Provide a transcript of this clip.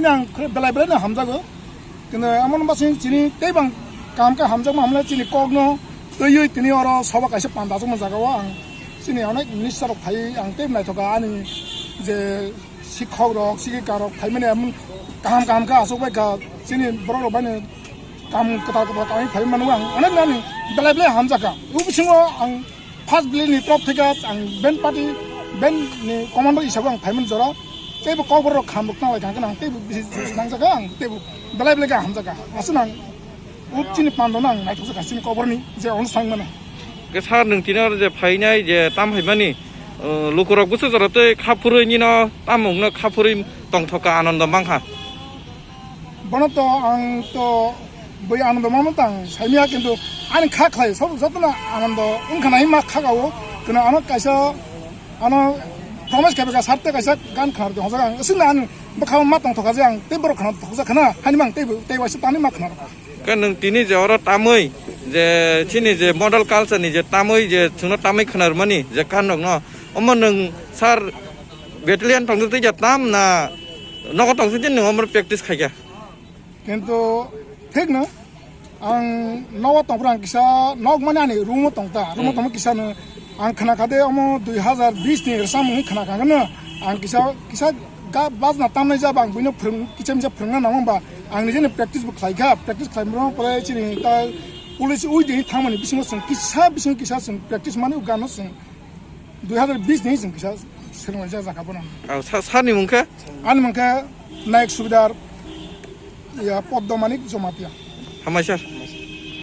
그냥 belai belai na hamzago 근데 아무런 맛이 지니 대방 감가 함정 마음에 지니 꼭노 또이 드니 어로 서바 가시 반다 좀 자가와 지니 어느 인리스로 파이 안 때문에 저가 아니 이제 시커로 시기가로 파이면에 감감가 아소베가 지니 버로 바네 감 그다고 바이 파이면 왕 어느 나니 belai belai ham자가 우비싱어 안 파스 블리니 트롭티가 안 벤파티 벤니 코만도 이사광 파이면 저라 tebu kobro khamuk na ga nang tebu nang jaga tebu belai belai ga ham jaga asunang upchini pando nang nai those kasini kobro ni je on sang mana ke sar nung tina je phainai je tam haimani lukurok busu jarate khapuroi ni no tamung no khapuroi tongthoka ananda mangha bono to ang to boy ananda mamantang saimia kintu ani kha khai sobu jotna ananda unkhana ma khagawo kena ana kaisa ana promise kebe가 살때 가서 간 카르도 호사가 신나는 뭐 가면 맞당 더 가장 템버로 가나 호사 가나 하니만 때와 시다니 막 가나 kan nung tini je ora tamoi je chini je model culture ni je tamoi je chuna tamai khnar mani je kan no omon nung sar battalion tong tu je tam na no ko tong sin nung omor practice khaga কিন্তু ঠিক না आं नवा तंफ्रा आं किसा नग माने आंनि रुमाव तंता रुमाव तंबा किसानो आं खोनाखादे अमो 2020 नि एरसा मुङै खोनाखागोन आं किसा गा बाजना तामनाय जाबा आं बयनो किसा फोरोंना नामा होमबा आंनि जेने प्रेक्टिसबो खालायखा प्रेक्टिस खालामब्ला पराय चिनि दा पुलिस उइदि थांमानि बिसिङाव जों किसा जों प्रेक्टिस माने गानो जों 2020 नि जों किसा सोलोंनाय जाखाबोन आं सारनि मुंखो आंनि मुंखो नायक सुबिदार या पद्ममानिक जमातिया हामबाय सार